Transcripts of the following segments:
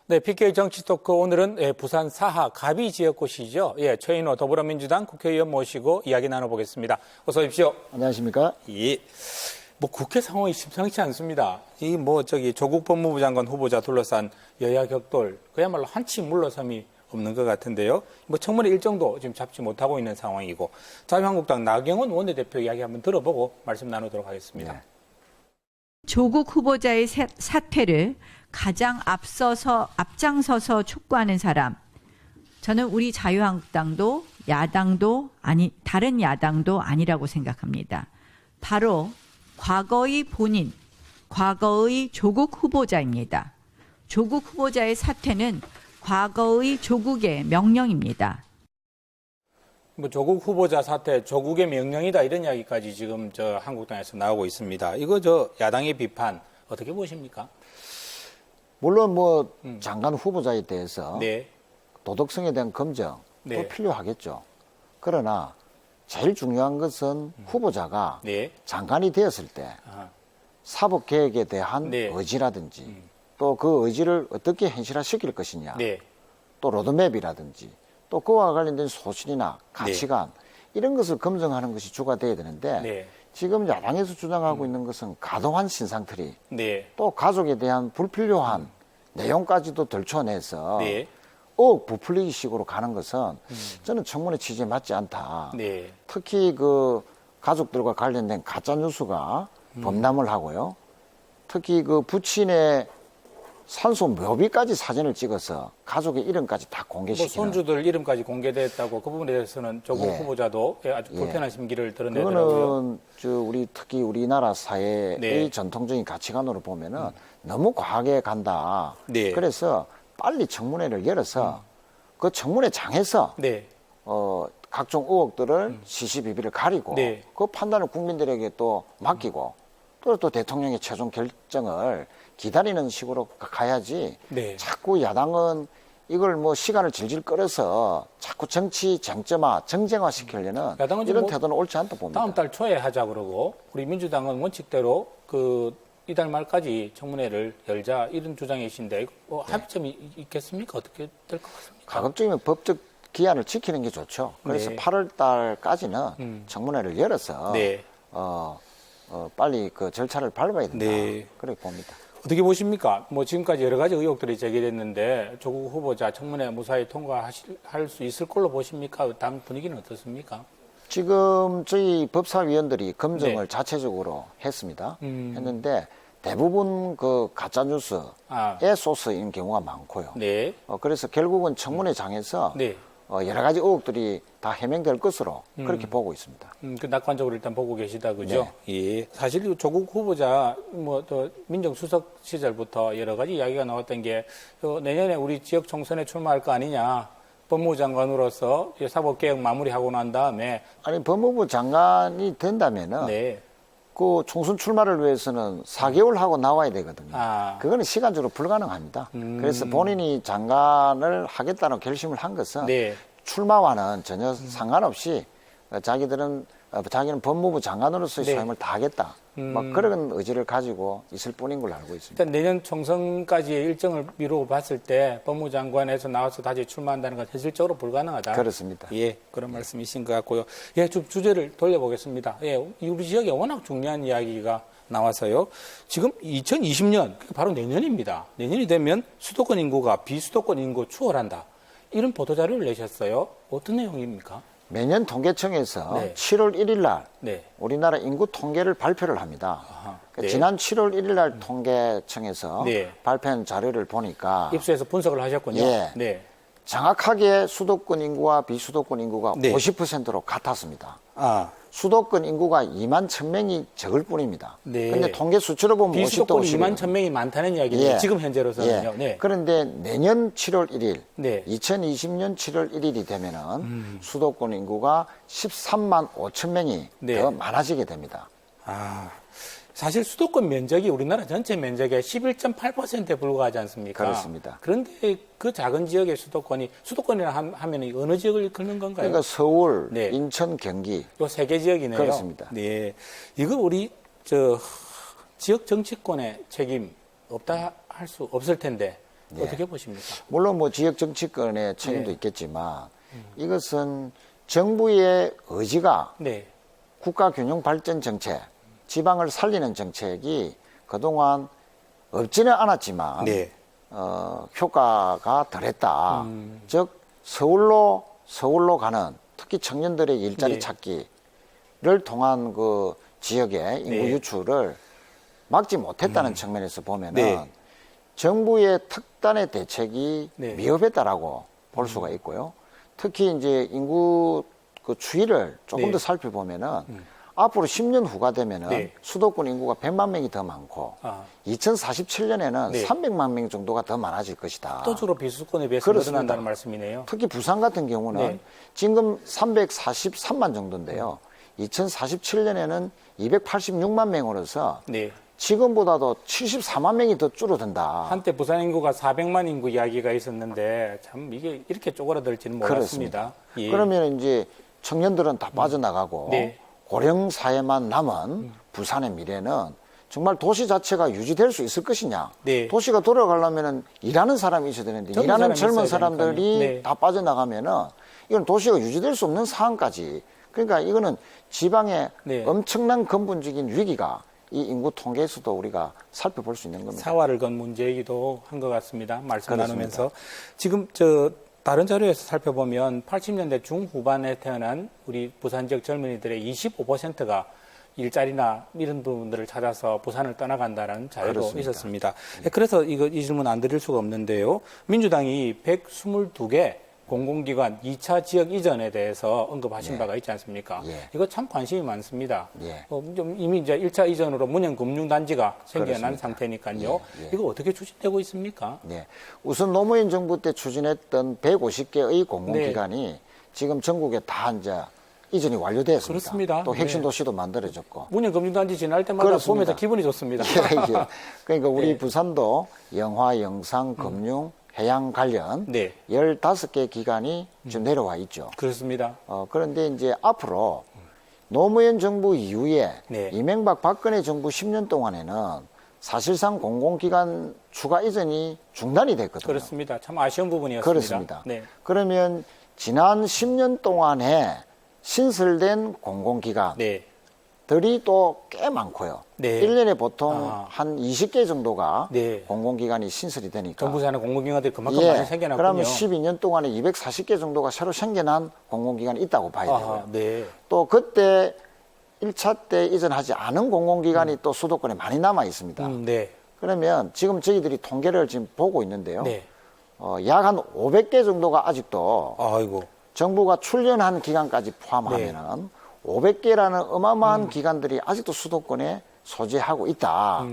네, PK 정치토크 오늘은 부산 사하 가비 지역구시죠. 예, 최인호 더불어민주당 국회의원 모시고 이야기 나눠보겠습니다. 어서 오십시오. 안녕하십니까? 예. 뭐 국회 상황이 심상치 않습니다. 조국 법무부 장관 후보자 둘러싼 여야 격돌, 그야말로 한치 물러섬이 없는 것 같은데요. 청문회 일정도 지금 잡지 못하고 있는 상황이고, 자유한국당 나경원 원내대표 이야기 한번 들어보고 말씀 나누도록 하겠습니다. 네. 조국 후보자의 사퇴를 가장 앞장서서 촉구하는 사람. 저는 우리 자유한국당도 다른 야당도 아니라고 생각합니다. 바로 과거의 본인, 과거의 조국 후보자입니다. 조국 후보자의 사퇴는 과거의 조국의 명령입니다. 조국 후보자 사퇴, 조국의 명령이다 이런 이야기까지 지금 한국당에서 나오고 있습니다. 이거 야당의 비판 어떻게 보십니까? 물론 장관 후보자에 대해서 네. 도덕성에 대한 검증도 네. 필요하겠죠. 그러나 제일 중요한 것은 후보자가 네. 장관이 되었을 때 사법개혁에 대한 네. 의지라든지 또 그 의지를 어떻게 현실화시킬 것이냐, 네. 또 로드맵이라든지 또 그와 관련된 소신이나 가치관 이런 것을 검증하는 것이 주가 돼야 되는데 네. 지금 야당에서 주장하고 있는 것은 가동한 신상틀이 네. 또 가족에 대한 불필요한 내용까지도 들춰내서 네. 의혹 부풀리기 식으로 가는 것은 저는 청문회 취지에 맞지 않다. 네. 특히 그 가족들과 관련된 가짜 뉴스가 범람을 하고요. 특히 그 부친의 산소 묘비까지 사진을 찍어서 가족의 이름까지 다 공개시키는. 손주들 이름까지 공개됐다고 그 부분에 대해서는 조국 예. 후보자도 아주 불편한 심기를 드러내더라고요. 그거는 특히 우리나라 사회의 네. 전통적인 가치관으로 보면은 너무 과하게 간다. 네. 그래서 빨리 청문회를 열어서 그 청문회장에서 네. 각종 의혹들을 시시비비를 가리고 네. 그 판단을 국민들에게 또 맡기고 또 대통령의 최종 결정을 기다리는 식으로 가야지. 네. 자꾸 야당은 이걸 시간을 질질 끌어서 자꾸 정치 쟁점화, 정쟁화 시키려는 야당은 이런 태도는 옳지 않다 봅니다. 다음 달 초에 하자 그러고 우리 민주당은 원칙대로 이달 말까지 청문회를 열자 이런 주장이신데 합의점이 있겠습니까? 어떻게 될 것 같습니까? 가급적이면 법적 기한을 지키는 게 좋죠. 그래서 네. 8월 달까지는 청문회를 열어서 네. 빨리 그 절차를 밟아야 된다. 네. 그렇게 봅니다. 어떻게 보십니까? 지금까지 여러 가지 의혹들이 제기됐는데 조국 후보자 청문회 무사히 통과할 수 있을 걸로 보십니까? 당 분위기는 어떻습니까? 지금 저희 법사위원들이 검증을 네. 자체적으로 했습니다. 했는데 대부분 그 가짜뉴스의 소스인 경우가 많고요. 네. 그래서 결국은 청문회장에서 네. 여러 가지 의혹들이 다 해명될 것으로 그렇게 보고 있습니다. 낙관적으로 일단 보고 계시다, 그죠? 네. 예. 사실 조국 후보자, 또 민정수석 시절부터 여러 가지 이야기가 나왔던 게, 내년에 우리 지역 총선에 출마할 거 아니냐. 법무부 장관으로서 사법개혁 마무리하고 난 다음에. 아니, 법무부 장관이 된다면은. 네. 그 총선 출마를 위해서는 4개월 하고 나와야 되거든요. 그거는 시간적으로 불가능합니다. 그래서 본인이 장관을 하겠다는 결심을 한 것은 네. 출마와는 전혀 상관없이 자기는 법무부 장관으로서의 네. 소임을 다하겠다. 막 그런 의지를 가지고 있을 뿐인 걸로 알고 있습니다. 일단 내년 총선까지의 일정을 미루고 봤을 때 법무부 장관에서 나와서 다시 출마한다는 건 현실적으로 불가능하다. 그렇습니다. 예, 그런 말씀이신 것 같고요. 예, 좀 주제를 돌려보겠습니다. 예, 우리 지역에 워낙 중요한 이야기가 나와서요. 지금 2020년, 바로 내년입니다. 내년이 되면 수도권 인구가 비수도권 인구 추월한다. 이런 보도자료를 내셨어요. 어떤 내용입니까? 매년 통계청에서 네. 7월 1일 날 네. 우리나라 인구 통계를 발표를 합니다. 네. 지난 7월 1일 날 통계청에서 네. 발표한 자료를 보니까 입수해서 분석을 하셨군요. 예. 네. 정확하게 수도권 인구와 비수도권 인구가 네. 50%로 같았습니다. 수도권 인구가 2만 1,000명이 적을 뿐입니다. 네. 그런데 통계 수치로 보면 비수도권 50대 50. 2만 1,000명이 많다는 이야기네요. 예. 지금 현재로서는요. 예. 네. 그런데 내년 7월 1일, 네. 2020년 7월 1일이 되면은 수도권 인구가 13만 5천 명이 네. 더 많아지게 됩니다. 사실 수도권 면적이 우리나라 전체 면적의 11.8%에 불과하지 않습니까? 그렇습니다. 그런데 그 작은 지역의 수도권이라 하면 어느 지역을 일컫는 건가요? 그러니까 서울, 네. 인천, 경기. 요 세 개 지역이네요. 그렇습니다. 네. 이거 우리 지역 정치권의 책임 없다 할 수 없을 텐데 어떻게 보십니까? 물론 뭐 지역 정치권의 책임도 있겠지만 이것은 정부의 의지가 네. 국가 균형 발전 정책, 지방을 살리는 정책이 그동안 없지는 않았지만 네. 효과가 덜했다. 즉 서울로 가는 특히 청년들의 일자리 네. 찾기를 통한 그 지역의 인구 네. 유출을 막지 못했다는 측면에서 보면은 네. 정부의 특단의 대책이 네. 미흡했다라고 볼 수가 있고요. 특히 이제 인구 그 추이를 조금 네. 더 살펴보면은 앞으로 10년 후가 되면은 네. 수도권 인구가 100만 명이 더 많고 아. 2047년에는 네. 300만 명 정도가 더 많아질 것이다. 압도적으로 비수도권에 비해서 그렇습니다. 늘어난다는 말씀이네요. 특히 부산 같은 경우는 네. 지금 343만 정도인데요. 2047년에는 286만 명으로서 네. 지금보다도 74만 명이 더 줄어든다. 한때 부산 인구가 400만 인구 이야기가 있었는데 참 이게 이렇게 쪼그라들지는 몰랐습니다. 예. 그러면 이제 청년들은 다 빠져나가고 네. 고령 사회만 남은 부산의 미래는 정말 도시 자체가 유지될 수 있을 것이냐. 네. 도시가 돌아가려면 일하는 사람이 있어야 되는데 젊은 일하는 사람이 젊은 있어야 사람들이 되니까요. 네. 다 빠져나가면은 이건 도시가 유지될 수 없는 상황까지. 그러니까 이거는 지방의 네. 엄청난 근본적인 위기가 이 인구 통계에서도 우리가 살펴볼 수 있는 겁니다. 사활을 건 문제이기도 한 것 같습니다. 말씀 그렇습니다. 나누면서 지금 다른 자료에서 살펴보면 80년대 중후반에 태어난 우리 부산 지역 젊은이들의 25%가 일자리나 이런 부분들을 찾아서 부산을 떠나간다는 자료도 그렇습니다. 있었습니다. 그래서 이 질문 안 드릴 수가 없는데요. 민주당이 122개 공공기관 2차 지역 이전에 대해서 언급하신 예. 바가 있지 않습니까? 예. 이거 참 관심이 많습니다. 예. 좀 이미 이제 1차 이전으로 문현금융단지가 생겨난 그렇습니다. 상태니까요. 예. 이거 어떻게 추진되고 있습니까? 네. 우선 노무현 정부 때 추진했던 150개의 공공기관이 지금 전국에 다 이제 이전이 완료되었습니다. 그렇습니다. 또 핵심 네. 도시도 만들어졌고. 문현금융단지 지날 때마다 그렇습니다. 보면서 기분이 좋습니다. 예. 그러니까 우리 네. 부산도 영화, 영상, 금융, 해양 관련 네. 15개 기관이 지금 내려와 있죠. 그렇습니다. 그런데 이제 앞으로 노무현 정부 이후에 네. 이명박 박근혜 정부 10년 동안에는 사실상 공공기관 추가 이전이 중단이 됐거든요. 그렇습니다. 참 아쉬운 부분이었습니다. 그렇습니다. 네. 그러면 지난 10년 동안에 신설된 공공기관들이 네. 또 꽤 많고요. 네. 1년에 보통 아. 한 20개 정도가 네. 공공기관이 신설이 되니까. 정부 사는 공공기관들이 그만큼 많이 생겨났군요. 그러면 12년 동안에 240개 정도가 새로 생겨난 공공기관이 있다고 봐야 되고요. 아하, 네. 또 그때 1차 때 이전하지 않은 공공기관이 또 수도권에 많이 남아 있습니다. 네. 그러면 지금 저희들이 통계를 지금 보고 있는데요. 네. 약 한 500개 정도가 아직도 아이고. 정부가 출연한 기간까지 포함하면은 500개라는 어마어마한 기관들이 아직도 수도권에 소재하고 있다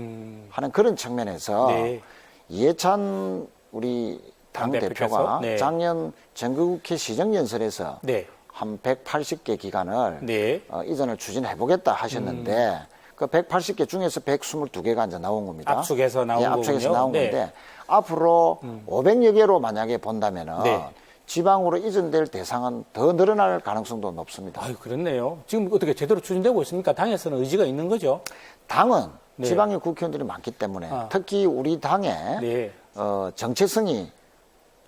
하는 그런 측면에서 네. 이해찬 우리 당대표가 네. 작년 전국국회 시정연설에서 네. 한 180개 기관을 네. 이전을 추진해 보겠다 하셨는데 그 180개 중에서 122개가 이제 나온 겁니다. 압축해서 나온 압축해서 거군요. 나온 네. 건데 앞으로 500여 개로 만약에 본다면은 네. 지방으로 이전될 대상은 더 늘어날 가능성도 높습니다. 아유, 그렇네요. 지금 어떻게 제대로 추진되고 있습니까? 당에서는 의지가 있는 거죠? 당은 네. 지방의 국회의원들이 많기 때문에 아. 특히 우리 당의 네. 정체성이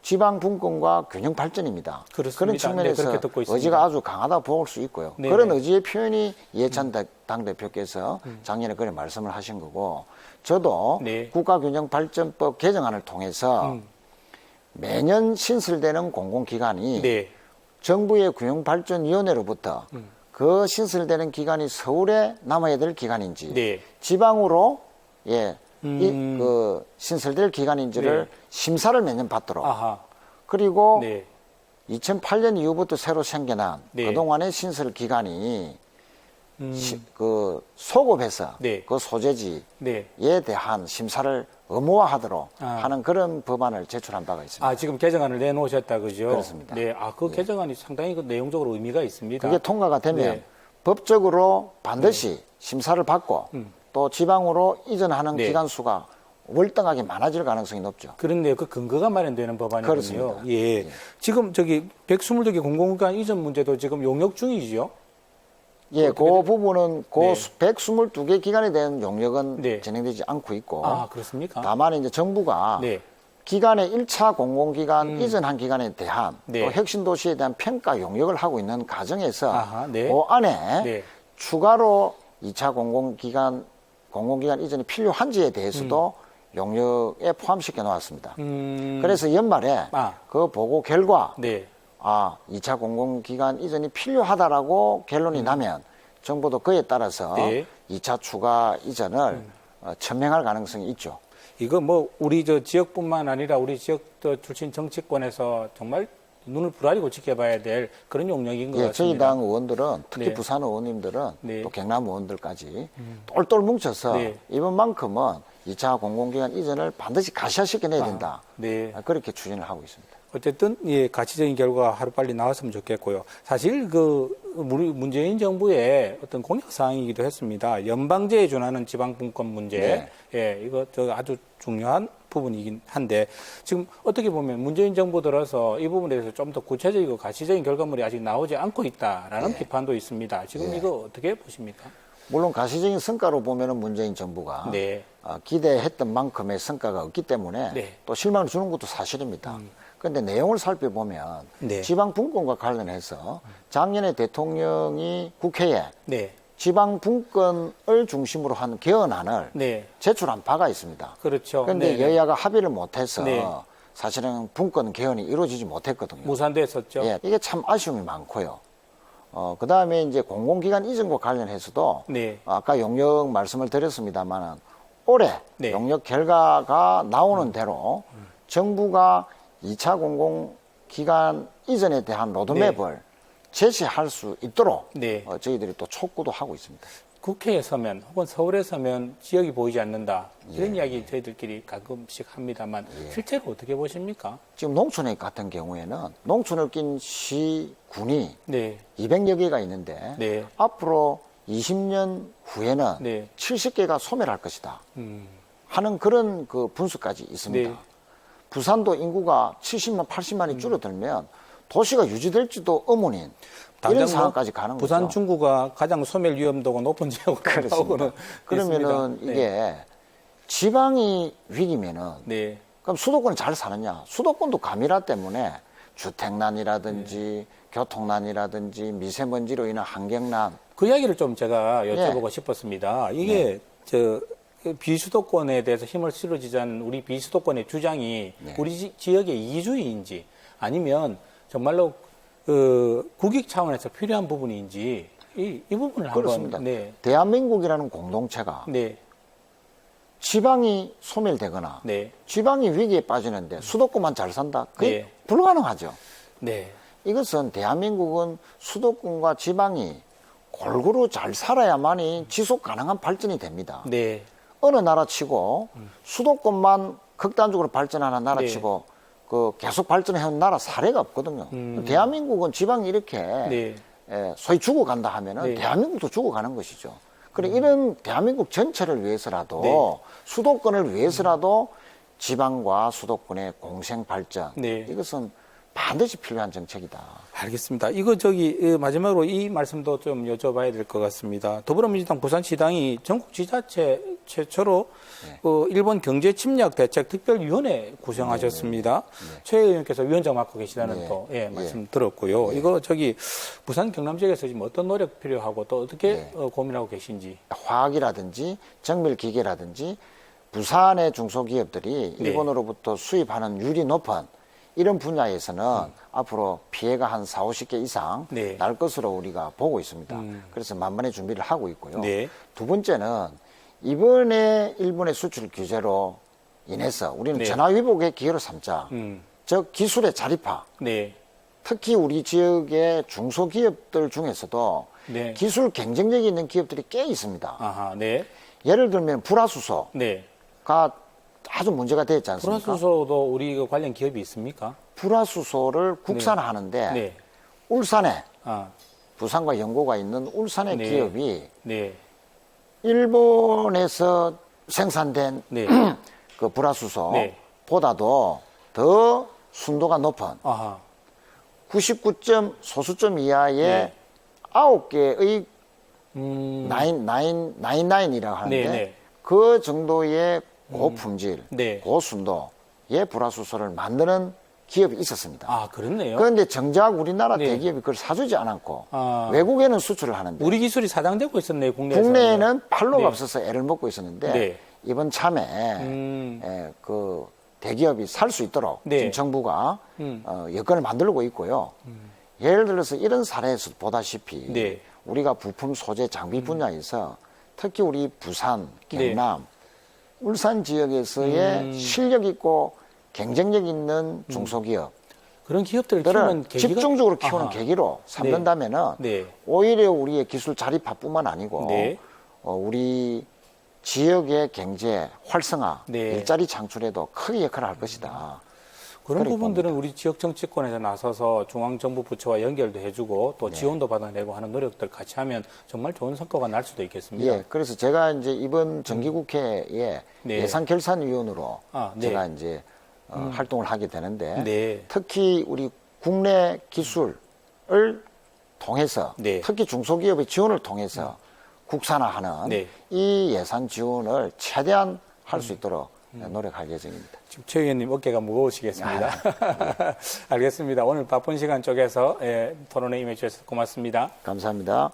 지방 분권과 균형 발전입니다. 그렇습니다. 그런 네, 측면에서 그렇게 듣고 있습니다. 의지가 아주 강하다 볼 수 있고요. 네. 그런 의지의 표현이 이해찬 당대표께서 작년에 그런 말씀을 하신 거고 저도 네. 국가균형발전법 개정안을 통해서 매년 신설되는 공공기관이 네. 정부의 균형발전위원회로부터 그 신설되는 기관이 서울에 남아야 될 기관인지 네. 지방으로 그 신설될 기관인지를 네. 심사를 매년 받도록 아하. 그리고 네. 2008년 이후부터 새로 생겨난 네. 그동안의 신설 기관이 그 소급해서 네. 그 소재지에 네. 대한 심사를 의무화하도록 아. 하는 그런 법안을 제출한 바가 있습니다. 아, 지금 개정안을 내놓으셨다, 그죠? 그렇습니다. 네. 아, 그 개정안이 상당히 그 내용적으로 의미가 있습니다. 그게 통과가 되면 네. 법적으로 반드시 심사를 받고 또 지방으로 이전하는 네. 기관 수가 월등하게 많아질 가능성이 높죠. 그런데요, 그 근거가 마련되는 법안이군요. 그렇습니다. 예. 예. 지금 122개 공공기관 이전 문제도 지금 용역 중이죠? 예, 그 부분은 그 네. 122개 기관에 대한 용역은 네. 진행되지 않고 있고 아, 그렇습니까? 다만 이제 정부가 네. 기간에 1차 공공기관 이전한 기간에 대한 네. 또 혁신도시에 대한 평가 용역을 하고 있는 과정에서 아하, 네. 그 안에 네. 추가로 2차 공공기관 이전이 필요한지에 대해서도 용역에 포함시켜 놓았습니다. 그래서 연말에 아. 그 보고 결과 네. 2차 공공기관 이전이 필요하다라고 결론이 나면 정부도 그에 따라서 네. 2차 추가 이전을 천명할 가능성이 있죠. 이거 뭐 우리 저 지역뿐만 아니라 우리 지역 출신 정치권에서 정말 눈을 부라리고 지켜봐야 될 그런 용역인 것 예, 같습니다. 저희 당 의원들은 특히 네. 부산 의원님들은 네. 또 경남 의원들까지 똘똘 뭉쳐서 네. 이번만큼은 2차 공공기관 이전을 반드시 가시화시켜내야 된다. 네. 그렇게 추진을 하고 있습니다. 어쨌든 예, 가치적인 결과가 하루빨리 나왔으면 좋겠고요. 사실 그 우리 문재인 정부의 어떤 공약 사항이기도 했습니다. 연방제에 준하는 지방분권 문제, 네. 예, 이거 저 아주 중요한 부분이긴 한데 지금 어떻게 보면 문재인 정부 들어서 이 부분에 대해서 좀 더 구체적이고 가치적인 결과물이 아직 나오지 않고 있다라는 네. 비판도 있습니다. 지금 네. 이거 어떻게 보십니까? 물론 가시적인 성과로 보면은 문재인 정부가 네. 기대했던 만큼의 성과가 없기 때문에 네. 또 실망을 주는 것도 사실입니다. 그런데 내용을 살펴보면 네. 지방분권과 관련해서 작년에 대통령이 국회에 네, 지방분권을 중심으로 한 개헌안을 네, 제출한 바가 있습니다. 그렇죠. 그런데 네, 여야가 합의를 못해서 네. 사실은 분권 개헌이 이루어지지 못했거든요. 무산됐었죠. 예, 이게 참 아쉬움이 많고요. 그 다음에 이제 공공기관 이전과 관련해서도 네. 아까 용역 말씀을 드렸습니다만 올해 네. 용역 결과가 나오는 대로 정부가 2차 공공기관 이전에 대한 로드맵을 제시할 수 있도록 네. 저희들이 또 촉구도 하고 있습니다. 국회에 서면 혹은 서울에 서면 지역이 보이지 않는다. 이런 예. 이야기 저희들끼리 가끔씩 합니다만 실제로 어떻게 보십니까? 지금 농촌에 같은 경우에는 농촌을 낀 시군이 네. 200여 개가 있는데 네. 앞으로 20년 후에는 네. 70개가 소멸할 것이다 음. 하는 그런 그 분수까지 있습니다. 네. 부산도 인구가 70만, 80만이 줄어들면 도시가 유지될지도 의문인 이런 당장 상황까지 가는 부산 거죠. 중구가 가장 소멸 위험도가 높은 지역으로 그렇습니다. 나오고는 그러면은 있습니다. 이게 네. 지방이 위기면은 네. 그럼 수도권이 잘 사느냐? 수도권도 가미라 때문에 주택난이라든지 네. 교통난이라든지 미세먼지로 인한 환경난 그 이야기를 좀 제가 여쭤보고 네. 싶었습니다. 이게 저 비수도권에 대해서 힘을 실어주자는 우리 비수도권의 주장이 네. 우리 지역의 이주의인지 아니면 정말로 그 국익 차원에서 필요한 부분인지 이 부분을 그렇습니다. 한번 네. 대한민국이라는 공동체가 네. 지방이 소멸되거나 네. 지방이 위기에 빠지는데 수도권만 잘 산다? 그게 네. 불가능하죠. 네. 이것은 대한민국은 수도권과 지방이 골고루 잘 살아야만이 지속 가능한 발전이 됩니다. 네. 어느 나라치고 수도권만 극단적으로 발전하는 나라치고 그 계속 발전해온 나라 사례가 없거든요. 대한민국은 지방이 이렇게 네. 소위 죽어간다 하면은 네. 대한민국도 죽어가는 것이죠. 그래 이런 대한민국 전체를 위해서라도 네. 수도권을 위해서라도 지방과 수도권의 공생 발전 네. 이것은 반드시 필요한 정책이다. 알겠습니다. 이거 마지막으로 이 말씀도 좀 여쭤봐야 될 것 같습니다. 더불어민주당 부산시당이 전국 지자체 최초로 일본 경제 침략 대책 특별위원회 구성하셨습니다. 최 의원께서 위원장 맡고 계시다는 네. 또 말씀 들었고요. 이거 부산 경남 지역에서 지금 어떤 노력 필요하고 또 어떻게 고민하고 계신지. 화학이라든지 정밀기계라든지 부산의 중소기업들이 네. 일본으로부터 수입하는 율이 높은 이런 분야에서는 앞으로 피해가 한 4, 50개 이상 네. 날 것으로 우리가 보고 있습니다. 그래서 만반의 준비를 하고 있고요. 네. 두 번째는 이번에 일본의 수출 규제로 인해서 우리는 네. 전화위복의 기회로 삼자. 음. 즉 기술의 자립화. 네. 특히 우리 지역의 중소기업들 중에서도 네. 기술 경쟁력이 있는 기업들이 꽤 있습니다. 아하. 네. 예를 들면 불화수소가 네. 아주 문제가 되지 않습니까? 불화수소도 우리 관련 기업이 있습니까? 불화수소를 국산화하는데 네. 울산에 아. 부산과 연고가 있는 울산의 네. 기업이 네. 일본에서 생산된 네. 그 네. 불화수소보다도 더 순도가 높은 아하. 99점 소수점 이하의 네. 9개의 음. 99이라고 하는데 네, 네. 그 정도의 고품질, 네. 고순도 불화수소를 만드는 기업이 있었습니다. 아, 그렇네요. 그런데 정작 우리나라 네. 대기업이 그걸 사주지 않았고 아. 외국에는 수출을 하는데 우리 기술이 사장되고 있었네요, 국내에서. 국내에는 팔로가 네. 없어서 애를 먹고 있었는데 네. 이번 참에 그 대기업이 살 수 있도록 네. 지금 정부가 여건을 만들고 있고요. 예를 들어서 이런 사례에서 보다시피 네. 우리가 부품 소재 장비 분야에서 특히 우리 부산, 경남, 울산 지역에서의 실력 있고 경쟁력 있는 중소기업 그런 기업들을 들을 키우는 계기가 집중적으로 키우는 아하. 계기로 삼는다면은 네. 오히려 우리의 기술 자립화뿐만 아니고 네. 우리 지역의 경제 활성화, 네. 일자리 창출에도 크게 역할을 할 것이다. 그런 그렇게 부분들은 우리 지역 정치권에서 나서서 중앙정부 부처와 연결도 해주고 또 지원도 받아내고 하는 노력들 같이 하면 정말 좋은 성과가 날 수도 있겠습니다. 예, 그래서 제가 이제 이번 정기국회에 네. 예산결산위원으로 아, 네. 제가 이제 활동을 하게 되는데 네. 특히 우리 국내 기술을 통해서 네. 특히 중소기업의 지원을 통해서 국산화하는 네. 이 예산 지원을 최대한 할 수 있도록 노력할 예정입니다. 지금 최 의원님 어깨가 무거우시겠습니다. 알겠습니다. 오늘 바쁜 시간 쪽에서 토론에 임해 주셔서 고맙습니다. 감사합니다.